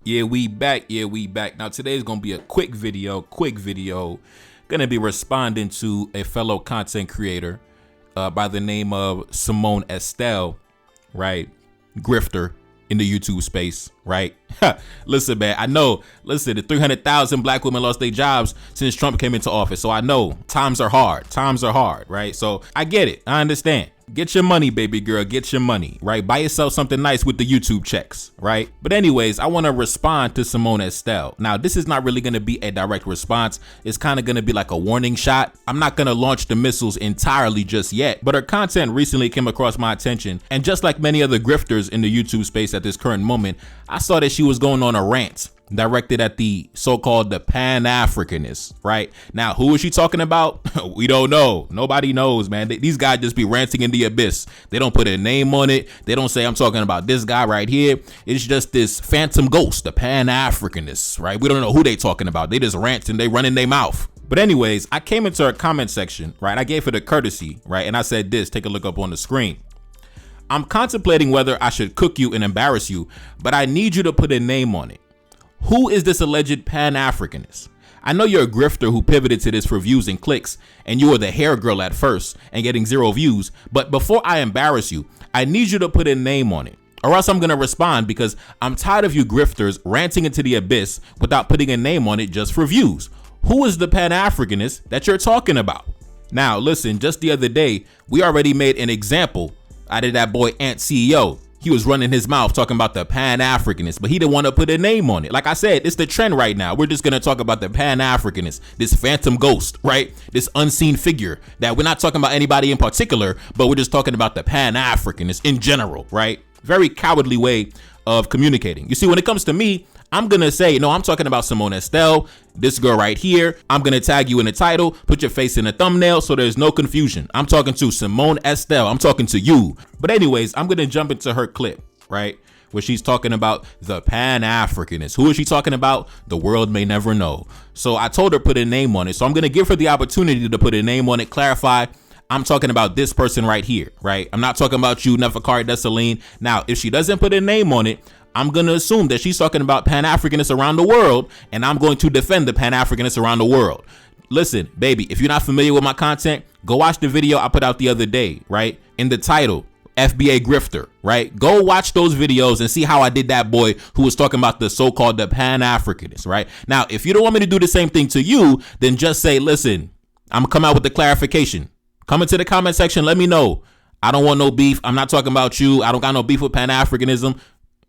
Yeah, we back. Now today's gonna be a quick video. Gonna be responding to a fellow content creator by the name of Simone Estelle, right? Grifter in the YouTube space, right? Listen, man, I know, the 300,000 black women lost their jobs since Trump came into office. So I know times are hard, right? So I get it. I understand. Get your money, baby girl, get your money, right? Buy yourself something nice with the YouTube checks, right? But anyways, I want to respond to Simone Estelle. Now, this is not really going to be a direct response. It's kind of going to be like a warning shot. I'm not going to launch the missiles entirely just yet, but her content recently came across my attention. And just like many other grifters in the YouTube space at this current moment, I saw that she was going on a rant directed at the so-called the Pan-Africanists, right? Now, who is she talking about? We don't know. Nobody knows, man. These guys just be ranting in the abyss. They don't put a name on it. They don't say, I'm talking about this guy right here. It's just this phantom ghost, the Pan-Africanists, right? We don't know who they talking about. They just rant and they run in their mouth. But anyways, I came into her comment section, right? I gave her the courtesy, right? And I said this, take a look up on the screen. I'm contemplating whether I should cook you and embarrass you, but I need you to put a name on it. Who is this alleged Pan-Africanist? I know you're a grifter who pivoted to this for views and clicks, and you were the hair girl at first and getting 0 views. But before I embarrass you, I need you to put a name on it, or else I'm going to respond, because I'm tired of you grifters ranting into the abyss without putting a name on it just for views. Who is the Pan-Africanist that you're talking about? Now, listen, just the other day, we already made an example out of that boy Ant CEO. He was running his mouth talking about the Pan-Africanists, but he didn't want to put a name on it. Like I said, it's the trend right now. We're just going to talk about the Pan-Africanists, this phantom ghost, right? This unseen figure that we're not talking about anybody in particular, but we're just talking about the Pan-Africanists in general, right? Very cowardly way of communicating. You see, when it comes to me, I'm going to say, no, I'm talking about Simone Estelle, this girl right here. I'm going to tag you in the title, put your face in the thumbnail so there's no confusion. I'm talking to Simone Estelle. I'm talking to you. But anyways, I'm going to jump into her clip, right? Where she's talking about the Pan-Africanists. Who is she talking about? The world may never know. So I told her put a name on it. So I'm going to give her the opportunity to put a name on it, clarify. I'm talking about this person right here, right? I'm not talking about you, Neferkari Dessalines. Now, if she doesn't put a name on it, I'm going to assume that she's talking about Pan-Africanists around the world, and I'm going to defend the Pan-Africanists around the world. Listen, baby, if you're not familiar with my content, go watch the video I put out the other day, right? In the title, FBA Grifter, right? Go watch those videos and see how I did that boy who was talking about the so-called the Pan-Africanists, right? Now, if you don't want me to do the same thing to you, then just say, listen, I'm gonna come out with the clarification. Come into the comment section, let me know. I don't want no beef. I'm not talking about you. I don't got no beef with Pan-Africanism.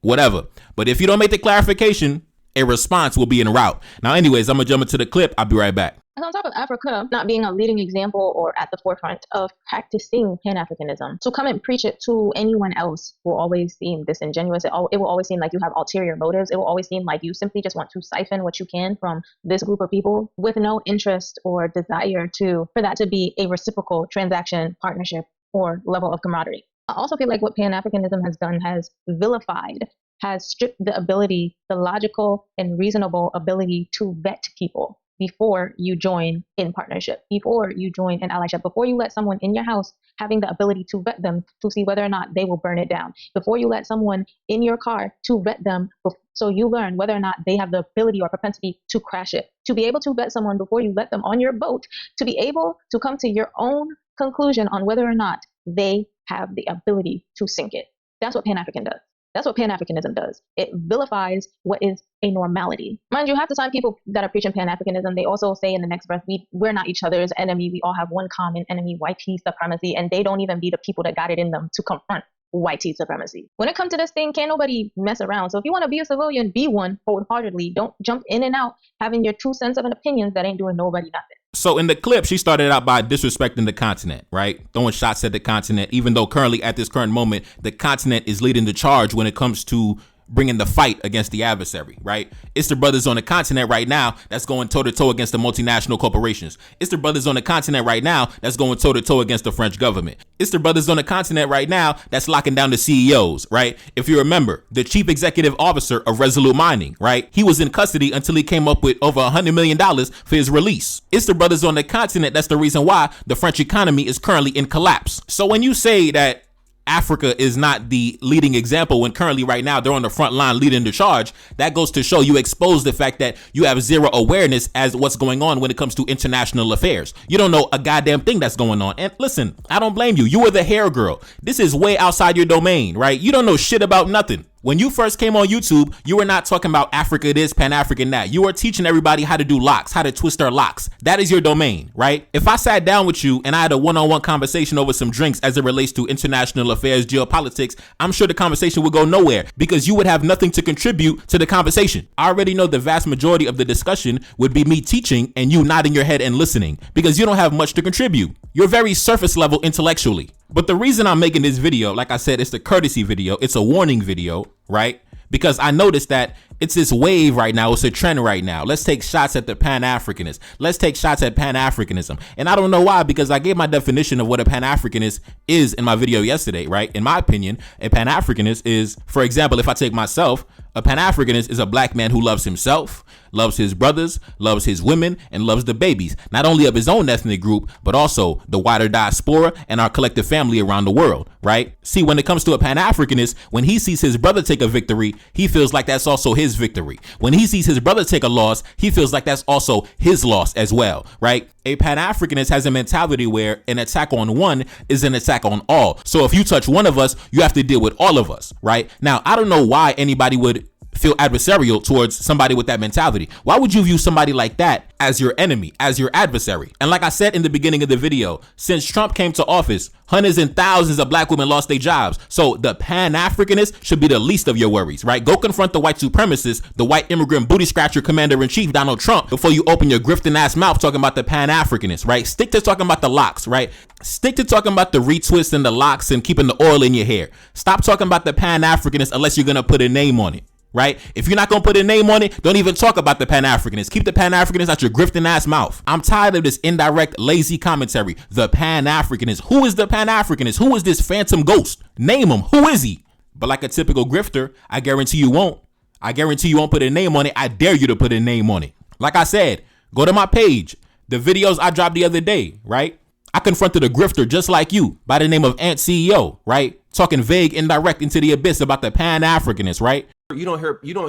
Whatever. But if you don't make the clarification, a response will be en route. Now, anyways, I'm going to jump into the clip. I'll be right back. And on top of Africa not being a leading example or at the forefront of practicing Pan-Africanism, to come and preach it to anyone else will always seem disingenuous. It will always seem like you have ulterior motives. It will always seem like you simply just want to siphon what you can from this group of people with no interest or desire for that to be a reciprocal transaction, partnership, or level of camaraderie. I also feel like what Pan-Africanism has done has vilified, has stripped the logical and reasonable ability to vet people before you join in partnership, before you join in allyship, before you let someone in your house, having the ability to vet them to see whether or not they will burn it down, before you let someone in your car to vet them so you learn whether or not they have the ability or propensity to crash it, to be able to vet someone before you let them on your boat, to be able to come to your own conclusion on whether or not they have the ability to sink it. That's what Pan-African does. That's what Pan-Africanism does. It vilifies what is a normality. Mind you, half the time people that are preaching Pan-Africanism, they also say in the next breath, we're not each other's enemy. We all have one common enemy, white supremacy. And they don't even be the people that got it in them to confront white supremacy. When it comes to this thing, can't nobody mess around. So if you want to be a civilian, be one wholeheartedly. Don't jump in and out having your true sense of an opinion that ain't doing nobody nothing. So in the clip, she started out by disrespecting the continent, right? Throwing shots at the continent, even though currently at this current moment, the continent is leading the charge when it comes to bringing the fight against the adversary, right? It's the brothers on the continent right now that's going toe-to-toe against the multinational corporations. It's the brothers on the continent right now that's going toe-to-toe against the French government. It's the brothers on the continent right now that's locking down the CEOs, right? If you remember, the chief executive officer of Resolute Mining, right? He was in custody until he came up with over $100 million for his release. It's the brothers on the continent that's the reason why the French economy is currently in collapse. So when you say that Africa is not the leading example when currently right now they're on the front line leading the charge, that goes to show you expose the fact that you have zero awareness as what's going on when it comes to international affairs. You don't know a goddamn thing that's going on. And listen, I don't blame you. You were the hair girl. This is way outside your domain, right? You don't know shit about nothing. When you first came on YouTube, you were not talking about Africa this, Pan-African that. You were teaching everybody how to do locks, how to twist their locks. That is your domain, right? If I sat down with you and I had a one-on-one conversation over some drinks as it relates to international affairs, geopolitics, I'm sure the conversation would go nowhere because you would have nothing to contribute to the conversation. I already know the vast majority of the discussion would be me teaching and you nodding your head and listening because you don't have much to contribute. You're very surface level intellectually. But the reason I'm making this video, like I said, it's the courtesy video. It's a warning video, right? Because I noticed that it's this wave right now. It's a trend right now. Let's take shots at the Pan-Africanists. Let's take shots at Pan-Africanism. And I don't know why, because I gave my definition of what a Pan-Africanist is in my video yesterday, right? In my opinion, a Pan-Africanist is, for example, if I take myself, a Pan-Africanist is a black man who loves himself, loves his brothers, loves his women, and loves the babies, not only of his own ethnic group, but also the wider diaspora and our collective family around the world, right? See, when it comes to a Pan-Africanist, when he sees his brother take a victory, he feels like that's also his victory. When he sees his brother take a loss, he feels like that's also his loss as well, right? A Pan-Africanist has a mentality where an attack on one is an attack on all. So if you touch one of us, you have to deal with all of us, right? Now, I don't know why anybody would feel adversarial towards somebody with that mentality. Why would you view somebody like that as your enemy, as your adversary? And like I said in the beginning of the video, since Trump came to office, hundreds and thousands of black women lost their jobs. So the Pan-Africanist should be the least of your worries, right? Go confront the white supremacist, the white immigrant booty scratcher commander-in-chief, Donald Trump, before you open your grifting ass mouth talking about the Pan-Africanist, right? Stick to talking about the locks, right? Stick to talking about the retwist and the locks and keeping the oil in your hair. Stop talking about the Pan-Africanist unless you're going to put a name on it. Right? If you're not going to put a name on it, don't even talk about the Pan-Africanists. Keep the Pan-Africanists out your grifting ass mouth. I'm tired of this indirect, lazy commentary. The Pan-Africanist. Who is the Pan-Africanist? Who is this phantom ghost? Name him. Who is he? But like a typical grifter, I guarantee you won't. I guarantee you won't put a name on it. I dare you to put a name on it. Like I said, go to my page. The videos I dropped the other day, right? I confronted a grifter just like you by the name of Ant CEO, right? Talking vague, indirect into the abyss about the Pan-Africanists, right? You don't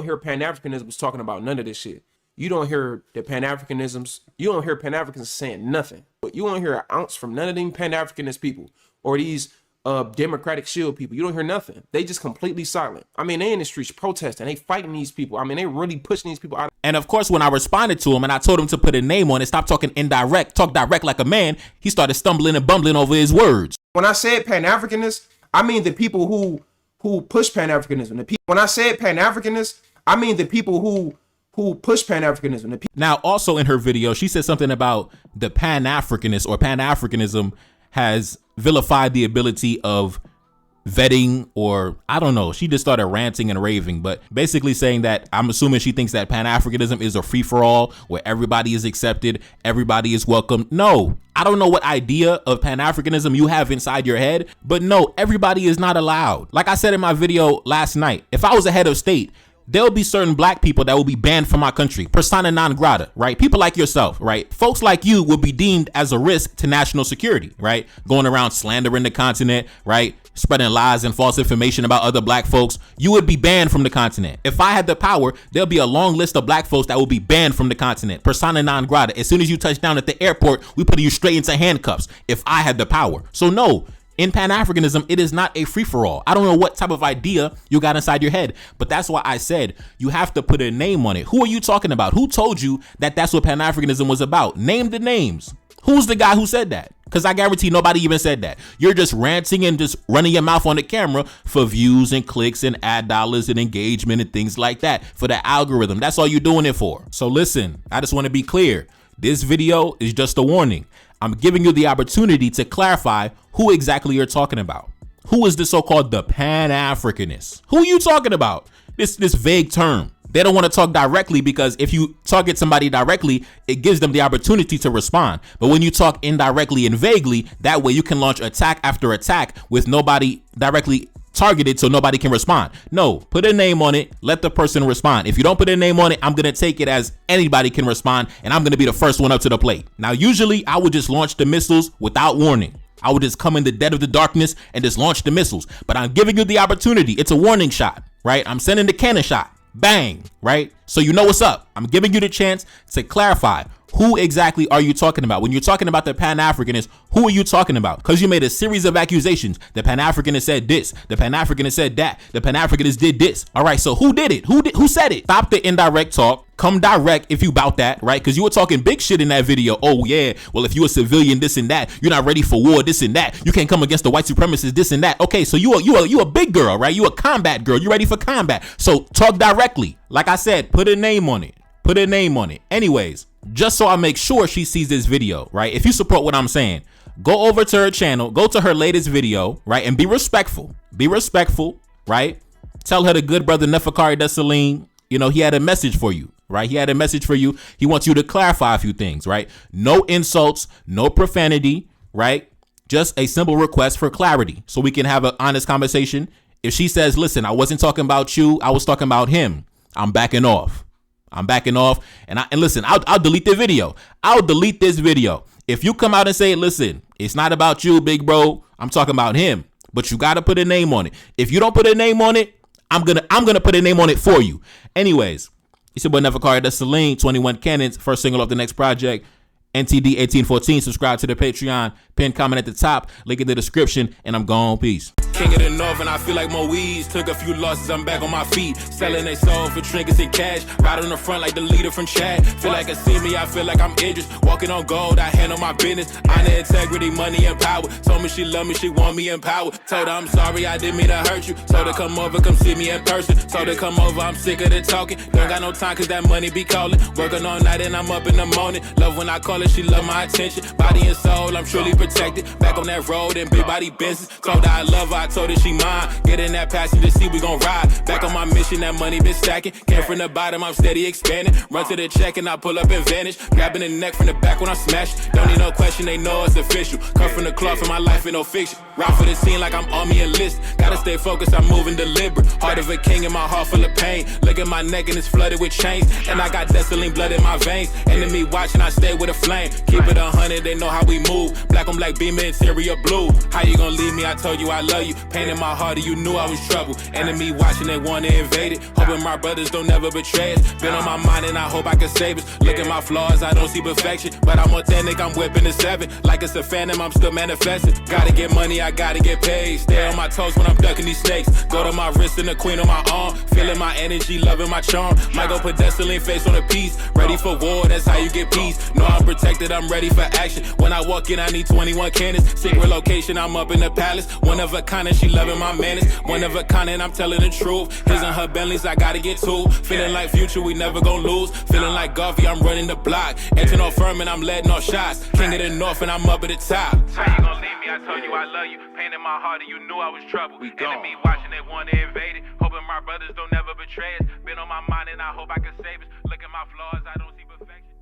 hear Pan-Africanism talking about none of this shit. You don't hear the Pan-Africanisms. You don't hear Pan-Africans saying nothing. But you don't hear an ounce from none of them Pan-Africanist people or these Democratic Shield people. You don't hear nothing. They just completely silent. I mean, they in the streets protesting. They fighting these people. I mean, they really pushing these people out. And of course, when I responded to him and I told him to put a name on it, stop talking indirect, talk direct like a man, he started stumbling and bumbling over his words. When I said Pan-Africanists, I mean the people who push Pan-Africanism. When I said Pan-Africanists, I mean the people who push Pan-Africanism. Now, also in her video, she said something about the Pan-Africanist or Pan-Africanism has vilified the ability of vetting, or I don't know. She just started ranting and raving, but basically saying that I'm assuming she thinks that Pan-Africanism is a free-for-all where everybody is accepted, everybody is welcome. No, I don't know what idea of Pan-Africanism you have inside your head, but no, everybody is not allowed. Like I said in my video last night, if I was a head of state, there'll be certain black people that will be banned from our country, persona non grata, right? People like yourself, right? Folks like you will be deemed as a risk to national security, right? Going around slandering the continent, right? Spreading lies and false information about other black folks. You would be banned from the continent. If I had the power, there'll be a long list of black folks that will be banned from the continent, persona non grata. As soon as you touch down at the airport, we put you straight into handcuffs if I had the power. So no, in Pan-Africanism, it is not a free-for-all. I don't know what type of idea you got inside your head, but that's why I said you have to put a name on it. Who are you talking about? Who told you that that's what Pan-Africanism was about? Name the names. Who's the guy who said that? Because I guarantee nobody even said that. You're just ranting and just running your mouth on the camera for views and clicks and ad dollars and engagement and things like that for the algorithm. That's all you're doing it for. So listen, I just want to be clear. This video is just a warning. I'm giving you the opportunity to clarify who exactly you're talking about. Who is the so-called the Pan-Africanist? Who are you talking about? This vague term. They don't want to talk directly because if you target somebody directly, it gives them the opportunity to respond. But when you talk indirectly and vaguely, that way you can launch attack after attack with nobody directly targeted so nobody can respond. No, put a name on it. Let the person respond. If you don't put a name on it, I'm going to take it as anybody can respond and I'm going to be the first one up to the plate. Now, usually I would just launch the missiles without warning. I would just come in the dead of the darkness and just launch the missiles. But I'm giving you the opportunity. It's a warning shot, right? I'm sending the cannon shot. Bang, right? So you know what's up. I'm giving you the chance to clarify. Who exactly are you talking about? When you're talking about the Pan-Africanists, who are you talking about? Because you made a series of accusations. The Pan-Africanist said this. The Pan-Africanist said that. The Pan-Africanist did this. All right, so who did it? Who said it? Stop the indirect talk. Come direct if you bout that, right? Because you were talking big shit in that video. Oh, yeah. Well, if you a civilian, this and that. You're not ready for war, this and that. You can't come against the white supremacists, this and that. Okay, so you a big girl, right? You a combat girl. You ready for combat. So talk directly. Like I said, put a name on it. Put a name on it. Anyways, just so I make sure she sees this video, right? If you support what I'm saying, go over to her channel, go to her latest video, right? And be respectful. Be respectful, right? Tell her the good brother Neferkari Dessalines, you know, he had a message for you, right? He had a message for you. He wants you to clarify a few things, right? No insults, no profanity, right? Just a simple request for clarity so we can have an honest conversation. If she says, listen, I wasn't talking about you, I was talking about him, I'm backing off. I'm backing off. And listen, I'll delete the video. I'll delete this video. If you come out and say, listen, it's not about you, big bro. I'm talking about him. But you got to put a name on it. If you don't put a name on it, I'm gonna put a name on it for you. Anyways, it's your boy Neferkari Dessalines, 21 Cannons, first single off the next project. NTD 1814. Subscribe to the Patreon. Pin comment at the top. Link in the description. And I'm gone. Peace. King of the North, and I feel like Moise. Took a few losses, I'm back on my feet. Selling they soul for trinkets and cash. Right on the front like the leader from Chad. Feel like I see me, I feel like I'm Idris. Walking on gold, I handle my business. Honor, integrity, money, and power. Told me she love me, she want me in power. Told her I'm sorry, I didn't mean to hurt you. Told her come over, come see me in person. Told her come over, I'm sick of the talking. Don't got no time cause that money be calling. Working all night and I'm up in the morning. Love when I call her, she love my attention. Body and soul, I'm truly protected. Back on that road and big body business. Told her I love her, I told her she mine. Get in that passenger seat, we gon' ride. Back on my mission, that money been stacking. Came from the bottom, I'm steady expanding. Run to the check and I pull up and vanish. Grabbing the neck from the back when I smash. Don't need no question, they know it's official. Cut from the cloth in my life ain't no fiction. Ride for the scene like I'm army enlist. Gotta stay focused, I'm moving deliberate. Heart of a king and my heart full of pain. Look at my neck and it's flooded with chains. And I got Dessalines blood in my veins. Enemy watching, I stay with a flame. Keep it 100, they know how we move. Black on black beam, interior blue. How you gon' leave me? I told you I love you. Pain in my heart, you knew I was trouble. Enemy watching, they wanna invade it. Hoping my brothers don't never betray us. Been on my mind and I hope I can save us. Look at my flaws, I don't see perfection. But I'm authentic, I'm whipping the 7. Like it's a phantom, I'm still manifesting. Gotta get money, I gotta get paid. Stay on my toes when I'm ducking these snakes. Go to my wrist and the queen on my arm. Feeling my energy, loving my charm. Might go put Dessalines face on a piece. Ready for war, that's how you get peace. Know I'm protected, I'm ready for action. When I walk in, I need 21 cannons. Secret location, I'm up in the palace. One of a kind and she loving my manners. One of a kind and I'm telling the truth. His and her Bentleys, I gotta get two. Feeling like future, we never gon' lose. Feeling like Garvey, I'm running the block. Entering off firm and I'm letting off shots. King of the North and I'm up at the top. How you gon' leave me? I told you I love you. Pain in my heart and you knew I was trouble. Enemy watching, they wanna invade it. Hoping my brothers don't never betray us. Been on my mind and I hope I can save us. Look at my flaws, I don't see perfection.